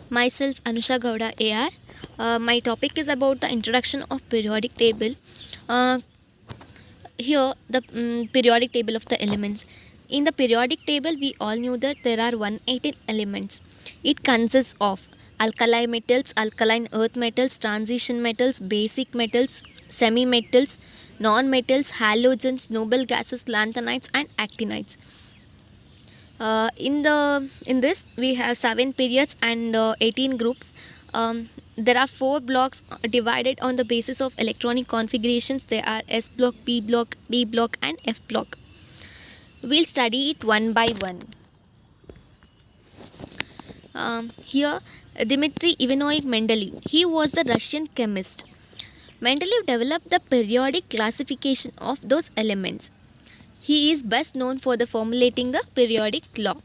Myself Anusha Gowda AR. My topic is about the introduction of periodic table. Uh, Here the periodic table of the elements. In the periodic table, we all knew that there are 118 elements. It consists of alkali metals, alkaline earth metals, transition metals, basic metals, semi metals, non metals, halogens, noble gases, lanthanides, and actinides. In this we have 7 periods and 18 groups. There are 4 blocks divided on the basis of electronic configurations. They are S block, P block, D block, and F block. We'll study it one by one. Here, Dmitry Ivanovich Mendeleev. He was the Russian chemist. Mendeleev developed the periodic classification of those elements. He is best known for the formulating the periodic law.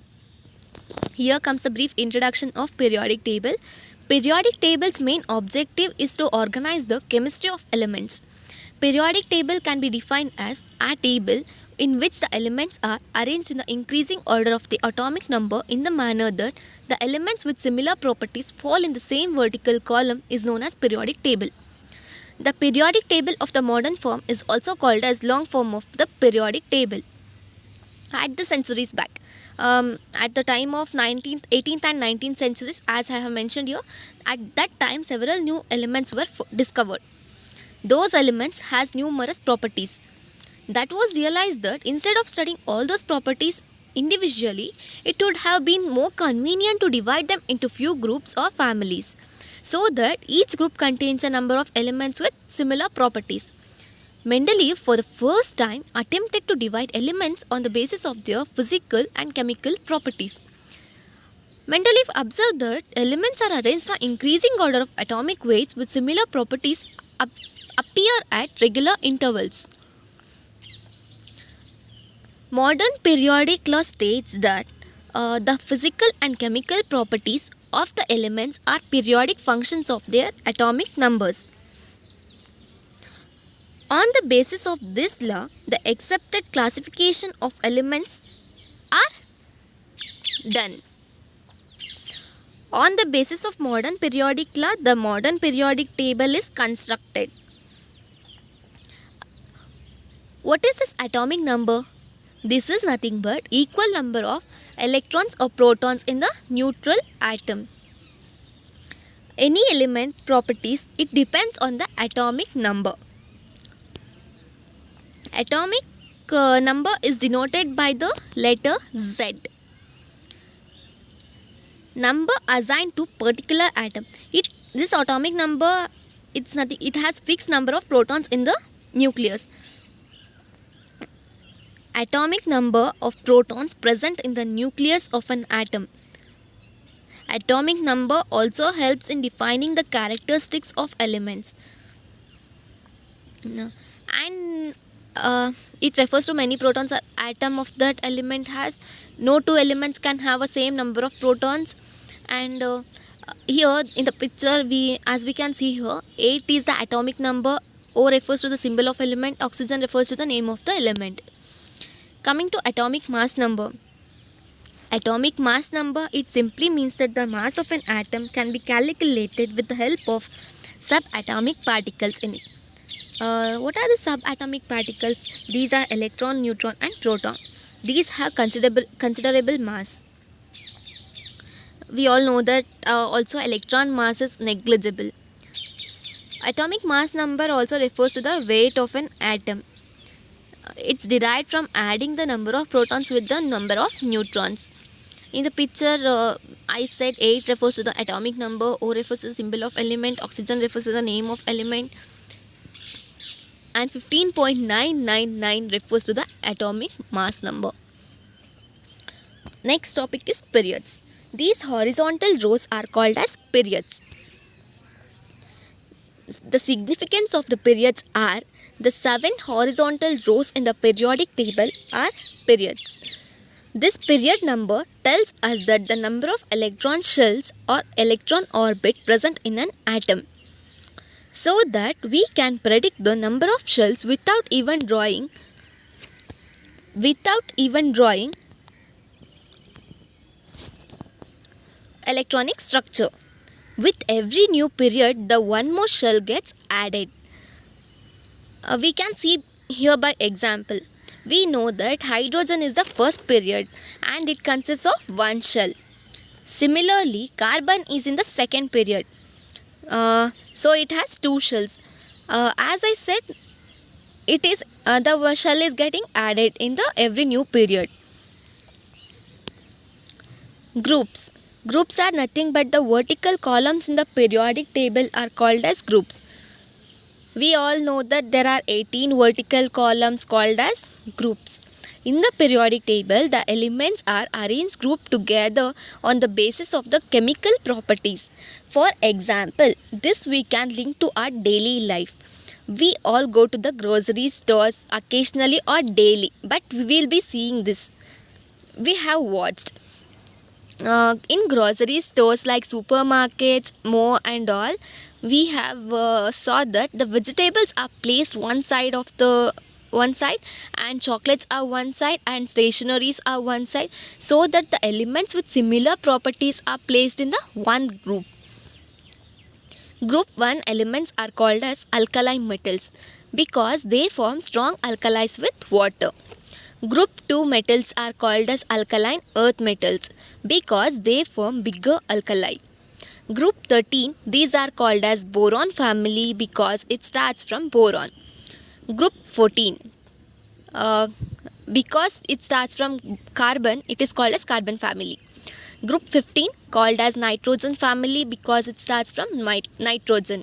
Here comes a brief introduction of periodic table. Periodic table's main objective is to organize the chemistry of elements. Periodic table can be defined as a table in which the elements are arranged in the increasing order of the atomic number in the manner that the elements with similar properties fall in the same vertical column is known as periodic table. The periodic table of the modern form is also called as long form of the periodic table. At the centuries back, at the time of 19th, 18th and 19th centuries, as I have mentioned here, at that time several new elements were discovered. Those elements has numerous properties. That was realized that instead of studying all those properties individually, it would have been more convenient to divide them into few groups or families, so that each group contains a number of elements with similar properties. Mendeleev for the first time attempted to divide elements on the basis of their physical and chemical properties. Mendeleev observed that elements are arranged in increasing order of atomic weights with similar properties appear at regular intervals. Modern periodic law states that the physical and chemical properties of the elements are periodic functions of their atomic numbers. On the basis of this law, the accepted classification of elements are done. On the basis of modern periodic law, the modern periodic table is constructed. What is this atomic number? This is nothing but equal number of electrons or protons in the neutral atom. Any element properties, it depends on the atomic number. Atomic number is denoted by the letter Z. Number assigned to particular atom. This atomic number, it's nothing. It has fixed number of protons in the nucleus. Atomic number of protons present in the nucleus of an atom. Atomic number also helps in defining the characteristics of elements. And it refers to many protons. An atom of that element has no two elements can have a same number of protons. And here in the picture, as we can see here, 8 is the atomic number. O refers to the symbol of element. Oxygen refers to the name of the element. Coming to atomic mass number. Atomic mass number, it simply means that the mass of an atom can be calculated with the help of subatomic particles in it. What are the subatomic particles? These are electron, neutron, and proton. These have considerable mass. We all know that also electron mass is negligible. Atomic mass number also refers to the weight of an atom. It's derived from adding the number of protons with the number of neutrons. In the picture, I said 8 refers to the atomic number, O refers to the symbol of element, oxygen refers to the name of element, and 15.999 refers to the atomic mass number. Next topic is periods. These horizontal rows are called as periods. The significance of the periods are the 7 horizontal rows in the periodic table are periods. This period number tells us that the number of electron shells or electron orbit present in an atom, so that we can predict the number of shells without even drawing electronic structure. With every new period, the one more shell gets added. We can see here by example. We know that hydrogen is the first period and it consists of one shell. Similarly, carbon is in the second period. So it has two shells. As I said, it is the shell is getting added in the every new period. Groups. Groups are nothing but the vertical columns in the periodic table are called as groups. We all know that there are 18 vertical columns called as groups. In the periodic table, the elements are arranged grouped together on the basis of the chemical properties. For example, this we can link to our daily life. We all go to the grocery stores occasionally or daily, but we will be seeing this. We have watched. In grocery stores like supermarkets, more and all, we have saw that the vegetables are placed one side and chocolates are one side and stationeries are one side, so that the elements with similar properties are placed in the one group. Group 1 elements are called as alkali metals because they form strong alkalis with water. Group 2 metals are called as alkaline earth metals because they form bigger alkali. Group 13, these are called as boron family because it starts from boron. Group 14, because it starts from carbon, it is called as carbon family. Group 15, called as nitrogen family because it starts from nitrogen.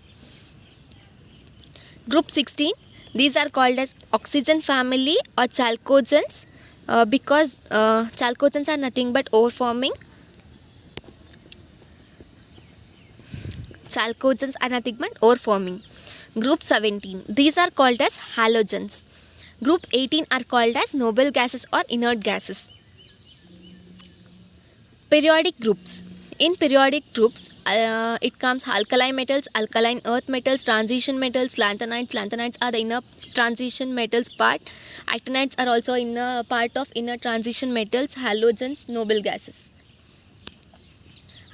Group 16, these are called as oxygen family or chalcogens because chalcogens are nothing but ore forming. Chalcogens are nothing but ore forming. Group 17, these are called as halogens. Group 18 are called as noble gases or inert gases. Periodic groups. In periodic groups, it comes alkali metals, alkaline earth metals, transition metals, lanthanides. Lanthanides are the inner transition metals part. Actinides are also inner part of inner transition metals, halogens, noble gases.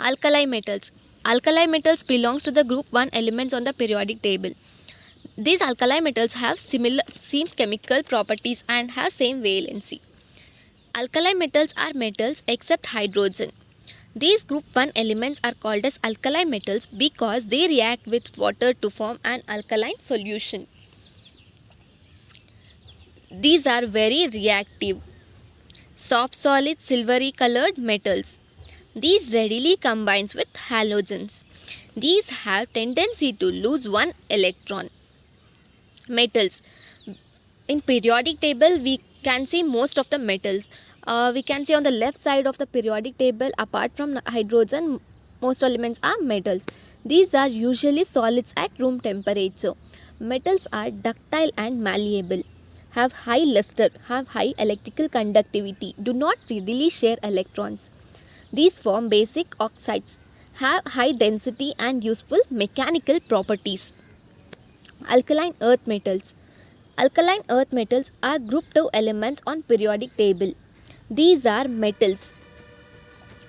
Alkali metals. Alkali metals belongs to the group 1 elements on the periodic table. These alkali metals have same chemical properties and have same valency. Alkali metals are metals except hydrogen. These group 1 elements are called as alkali metals because they react with water to form an alkaline solution. These are very reactive. Soft solid silvery colored metals. These readily combines with halogens. These have tendency to lose one electron. Metals. In periodic table, we can see most of the metals. We can see on the left side of the periodic table, apart from hydrogen, most elements are metals. These are usually solids at room temperature. Metals are ductile and malleable, have high luster, have high electrical conductivity, do not readily share electrons. These form basic oxides, have high density and useful mechanical properties. Alkaline earth metals. Alkaline earth metals are group 2 elements on periodic table. These are metals.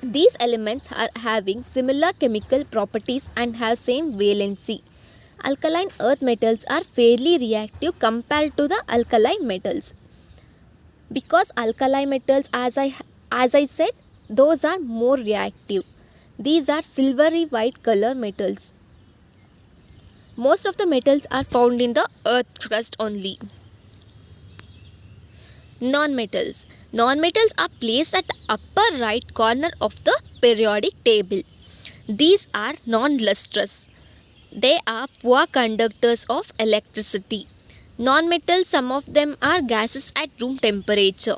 These elements are having similar chemical properties and have same valency. Alkaline earth metals are fairly reactive compared to the alkali metals. Because alkali metals, as I said, those are more reactive. These are silvery white color metals. Most of the metals are found in the earth crust only. Non-metals. Non-metals are placed at the upper right corner of the periodic table. These are non-lustrous. They are poor conductors of electricity. Non-metals, some of them are gases at room temperature.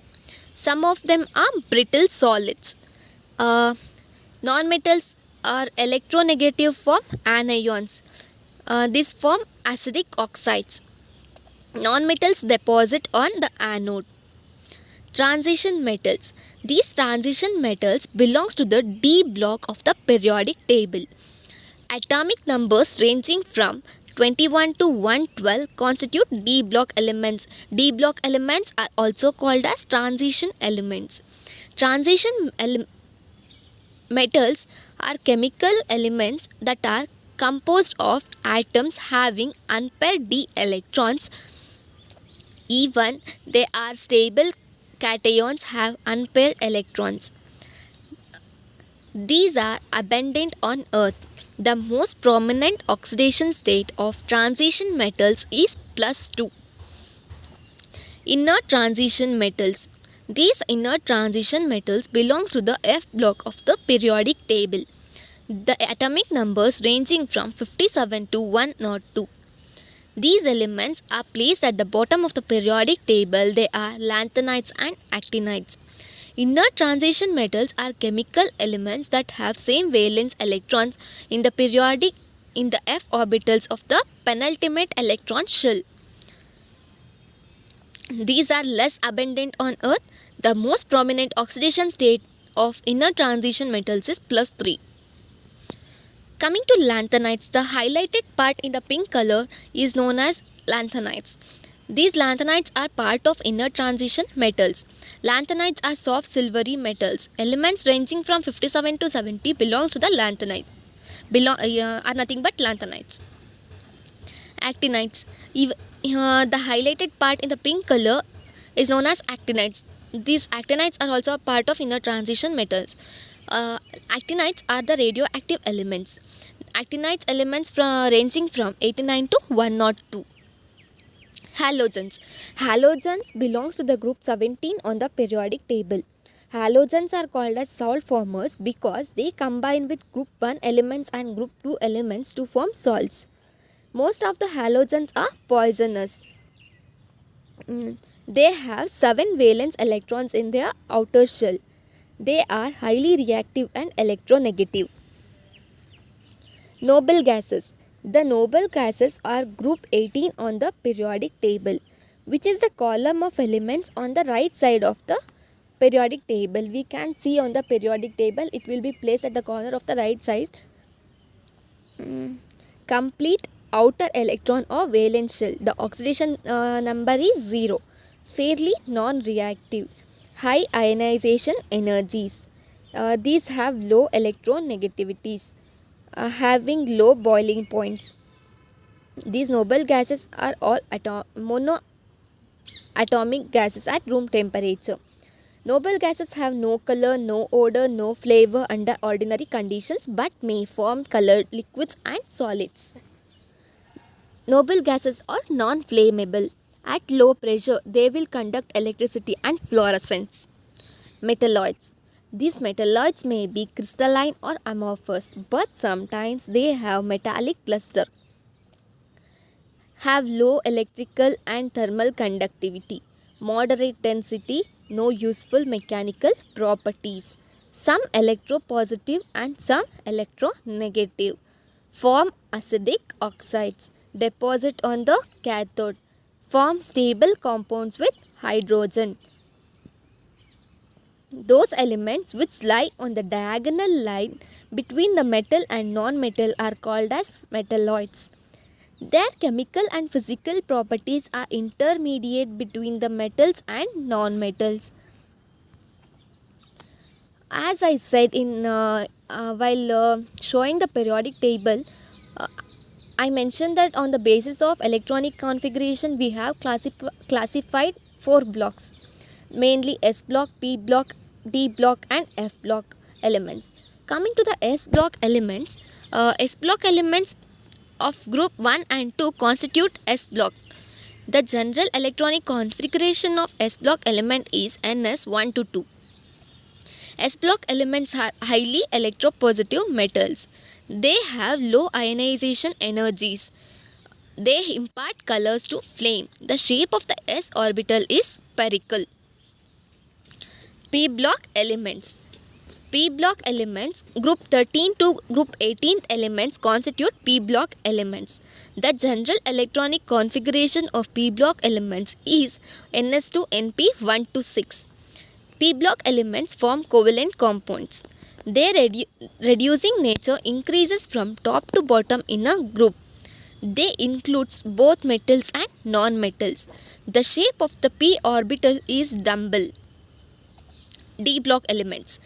Some of them are brittle solids. Non-metals are electronegative form anions. These form acidic oxides. Non-metals deposit on the anode. Transition metals. These transition metals belongs to the D block of the periodic table. Atomic numbers ranging from 21 to 112 constitute D block elements. D block elements are also called as transition elements. Transition metals are chemical elements that are composed of atoms having unpaired d electrons. Even they are stable cations have unpaired electrons. These are abundant on Earth. The most prominent oxidation state of transition metals is +2. Inert transition metals. These inert transition metals belongs to the F block of the periodic table. The atomic numbers ranging from 57 to 102. These elements are placed at the bottom of the periodic table. They are lanthanides and actinides. Inert transition metals are chemical elements that have same valence electrons in the f orbitals of the penultimate electron shell. These are less abundant on Earth. The most prominent oxidation state of inert transition metals is +3. Coming to lanthanides, the highlighted part in the pink color is known as lanthanides. These lanthanides are part of inert transition metals. Lanthanides are soft silvery metals. Elements ranging from 57 to 70 belongs to the lanthanide. Are nothing but lanthanides. Actinides. The highlighted part in the pink color is known as actinides. These actinides are also a part of inert transition metals. Actinides are the radioactive elements. Actinides elements ranging from 89 to 102. Halogens. Halogens belongs to the group 17 on the periodic table. Halogens are called as salt formers because they combine with group 1 elements and group 2 elements to form salts. Most of the halogens are poisonous. They have 7 valence electrons in their outer shell. They are highly reactive and electronegative. Noble gases. The noble gases are group 18 on the periodic table, which is the column of elements on the right side of the periodic table. We can see on the periodic table, it will be placed at the corner of the right side. Complete outer electron or valence shell. The oxidation number is 0. Fairly non-reactive. High ionization energies. These have low electron negativities, having low boiling points. These noble gases are all monoatomic gases at room temperature. Noble gases have no color, no odor, no flavor under ordinary conditions but may form colored liquids and solids. Noble gases are non-flammable. At low pressure, they will conduct electricity and fluorescence. Metalloids. These metalloids may be crystalline or amorphous, but sometimes they have metallic cluster. Have low electrical and thermal conductivity, moderate density, no useful mechanical properties. Some electropositive and some electronegative. Form acidic oxides. Deposit on the cathode. Form stable compounds with hydrogen. Those elements which lie on the diagonal line between the metal and non-metal are called as metalloids. Their chemical and physical properties are intermediate between the metals and non-metals. As I said while showing the periodic table, I mentioned that on the basis of electronic configuration we have classified 4 blocks, mainly S block, P block, D block and F block elements. Coming to the S block elements of group 1 and 2 constitute S block. The general electronic configuration of S block element is NS1 to 2. S block elements are highly electropositive metals. They have low ionization energies. They impart colors to flame. The shape of the S orbital is spherical. P block elements. P block elements, group 13 to group 18 elements constitute P block elements. The general electronic configuration of P block elements is NS2 NP1 to 6. P block elements form covalent compounds. Their reducing nature increases from top to bottom in a group. They includes both metals and non-metals. The shape of the p orbital is dumbbell. D block elements.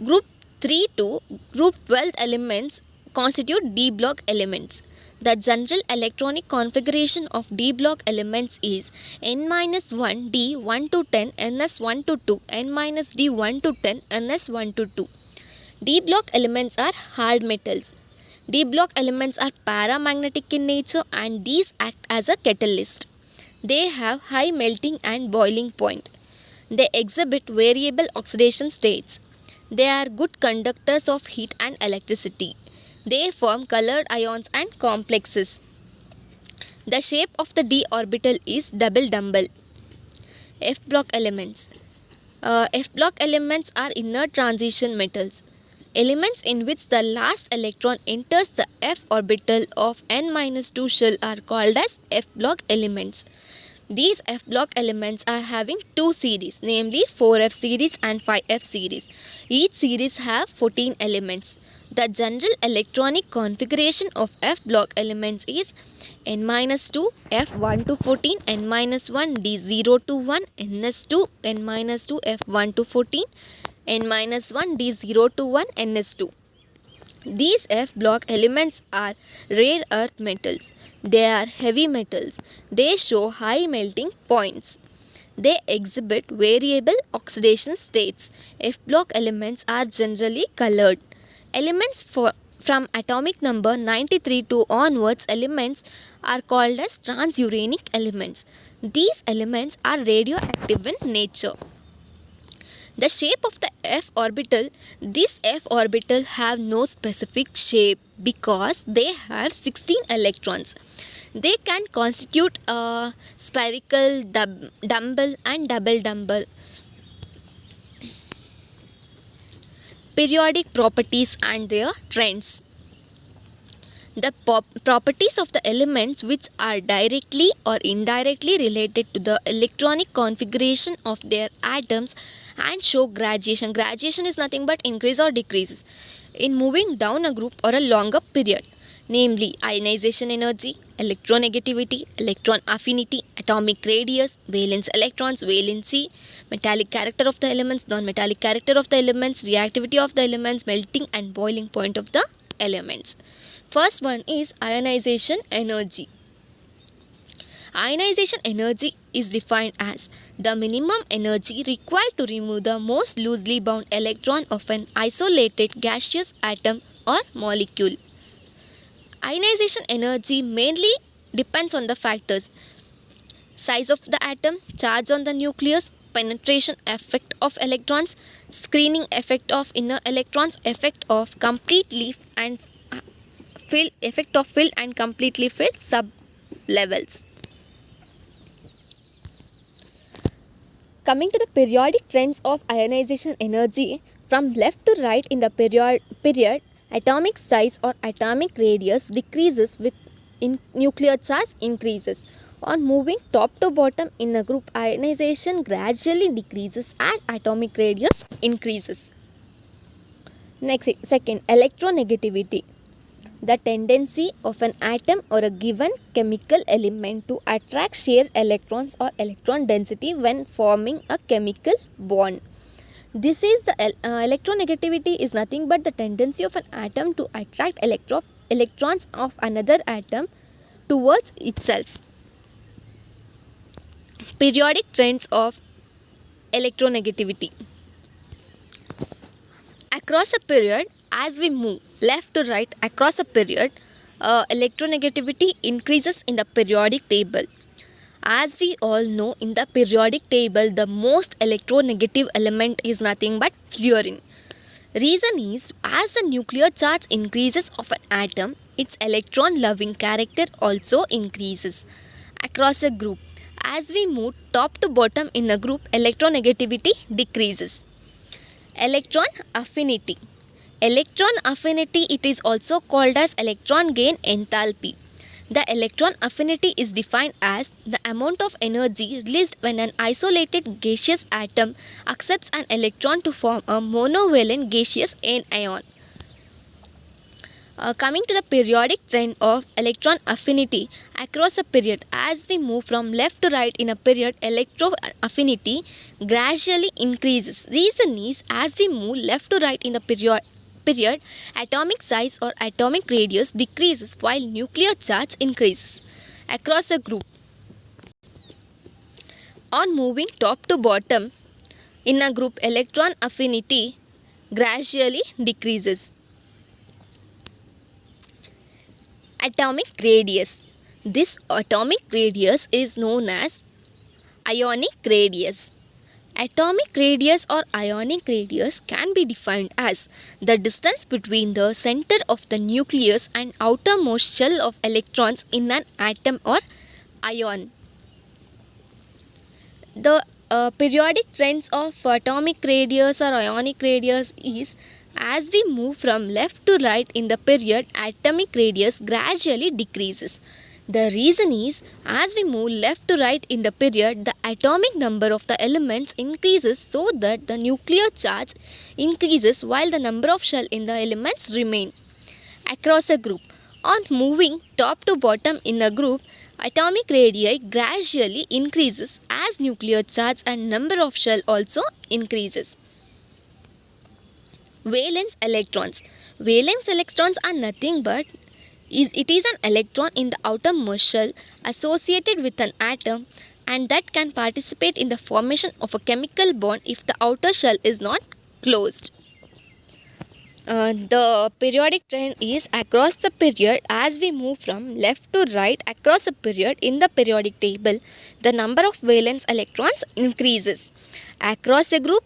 Group 3 to group 12 elements constitute D block elements. The general electronic configuration of D block elements is n-1 D 1 to 10 ns 1 to 2 n-d 1 to 10 ns 1 to 2. D block elements are hard metals. D block elements are paramagnetic in nature and these act as a catalyst. They have high melting and boiling point. They exhibit variable oxidation states. They are good conductors of heat and electricity. They form colored ions and complexes. The shape of the d orbital is double dumbbell. F block elements. F block elements are inner transition metals. Elements in which the last electron enters the f orbital of n-2 shell are called as F block elements. These F block elements are having two series, namely 4f series and 5f series. Each series have 14 elements. The general electronic configuration of F block elements is n-2 f1 to 14 n-1 d0 to 1 ns2 n-2 f1 to 14 n-1 d0 to 1 ns2. These F block elements are rare earth metals. They are heavy metals. They show high melting points. They exhibit variable oxidation states. F block elements are generally colored. Elements from atomic number 93 to onwards elements are called as transuranic elements. These elements are radioactive in nature. The shape of the f orbital. This f orbital have no specific shape because they have 16 electrons. They can constitute a spherical, dumbbell and double dumbbell. Periodic properties and their trends. The properties of the elements which are directly or indirectly related to the electronic configuration of their atoms and show gradation. Gradation is nothing but increase or decreases in moving down a group or a longer period, namely ionization energy, electronegativity, electron affinity, atomic radius, valence electrons, valency, metallic character of the elements, non-metallic character of the elements, reactivity of the elements, melting and boiling point of the elements. First one is ionization energy. Ionization energy is defined as the minimum energy required to remove the most loosely bound electron of an isolated gaseous atom or molecule. Ionization energy mainly depends on the factors: size of the atom, charge on the nucleus, penetration effect of electrons, screening effect of inner electrons, effect of filled and completely filled sub-levels. Coming to the periodic trends of ionization energy, from left to right in the period, atomic size or atomic radius decreases with nuclear charge increases. On moving top to bottom in a group, ionization gradually decreases as atomic radius increases. Next, second, electronegativity. The tendency of an atom or a given chemical element to attract shared electrons or electron density when forming a chemical bond. This is the electronegativity is nothing but the tendency of an atom to attract electrons of another atom towards itself. Periodic trends of electronegativity. Across a period, as we move left to right across a period, electronegativity increases in the periodic table. As we all know, in the periodic table, the most electronegative element is nothing but fluorine. Reason is, as the nuclear charge increases of an atom, its electron-loving character also increases. Across a group, as we move top to bottom in a group, electronegativity decreases. Electron affinity. Electron affinity, it is also called as electron gain enthalpy. The electron affinity is defined as the amount of energy released when an isolated gaseous atom accepts an electron to form a monovalent gaseous anion. Coming to the periodic trend of electron affinity across a period, as we move from left to right in a period, electron affinity gradually increases. Reason is, as we move left to right in the period, atomic size or atomic radius decreases while nuclear charge increases across a group. On moving top to bottom in a group, electron affinity gradually decreases. Atomic radius. This atomic radius is known as ionic radius. Atomic radius or ionic radius can be defined as the distance between the center of the nucleus and outermost shell of electrons in an atom or ion. The periodic trends of atomic radius or ionic radius is, as we move from left to right in the period, atomic radius gradually decreases. The reason is, as we move left to right in the period, the atomic number of the elements increases so that the nuclear charge increases while the number of shell in the elements remain. Across a group, on moving top to bottom in a group, atomic radii gradually increases as nuclear charge and number of shell also increases. Valence electrons. Valence electrons are nothing but it is an electron in the outermost shell associated with an atom, and that can participate in the formation of a chemical bond if the outer shell is not closed. The periodic trend is across the period. As we move from left to right across a period in the periodic table, the number of valence electrons increases. Across a group,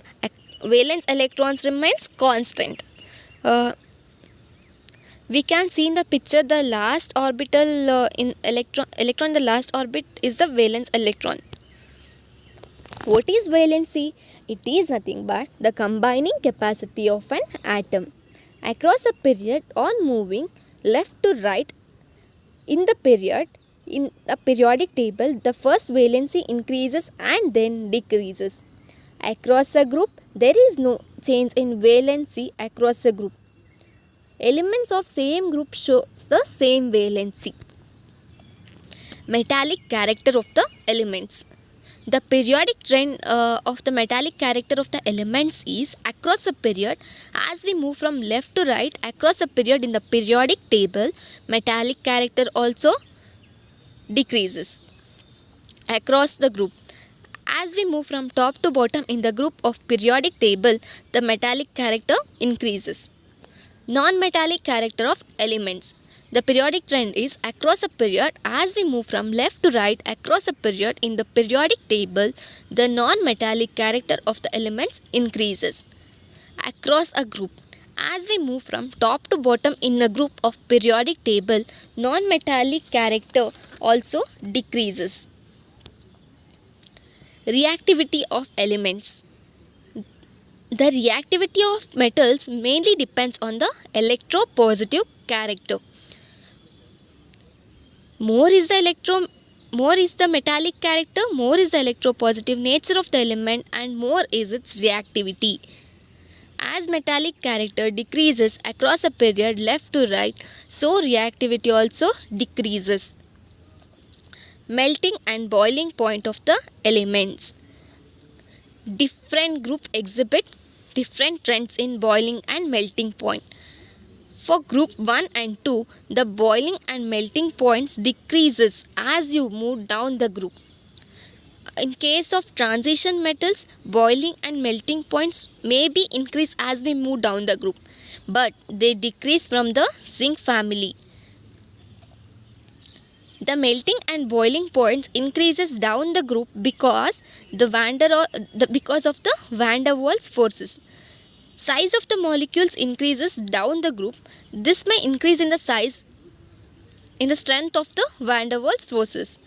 valence electrons remains constant. We can see in the picture the last orbital in electron in the last orbit is the valence electron. What is valency? It is nothing but the combining capacity of an atom. Across a period, on moving left to right in the period, in the periodic table, the first valency increases and then decreases. Across a group, there is no change in valency across a group. Elements of same group shows the same valency. Metallic character of the elements. The periodic trend of the metallic character of the elements is across a period. As we move from left to right across a period in the periodic table, metallic character also decreases. Across the group, as we move from top to bottom in the group of periodic table, the metallic character increases. Non-metallic character of elements. The periodic trend is across a period. As we move from left to right across a period in the periodic table, the non-metallic character of the elements increases. Across a group, as we move from top to bottom in a group of periodic table, non-metallic character also decreases. Reactivity of elements. The reactivity of metals mainly depends on the electropositive character. More is the metallic character, more is the electropositive nature of the element, and more is its reactivity. As metallic character decreases across a period left to right, so reactivity also decreases. Melting and boiling point of the elements. Different group exhibit different trends in boiling and melting point. For group 1 and 2, the boiling and melting points decreases as you move down the group. In case of transition metals, boiling and melting points may be increased as we move down the group, but they decrease from the zinc family. The melting and boiling points increases down the group because of the van der Waals forces. Size of the molecules increases down the group. This may increase in the size in the strength of the van der Waals forces.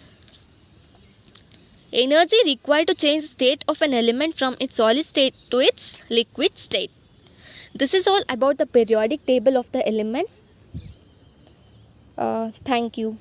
Energy required to change the state of an element from its solid state to its liquid state. This is all about the periodic table of the elements. Thank you.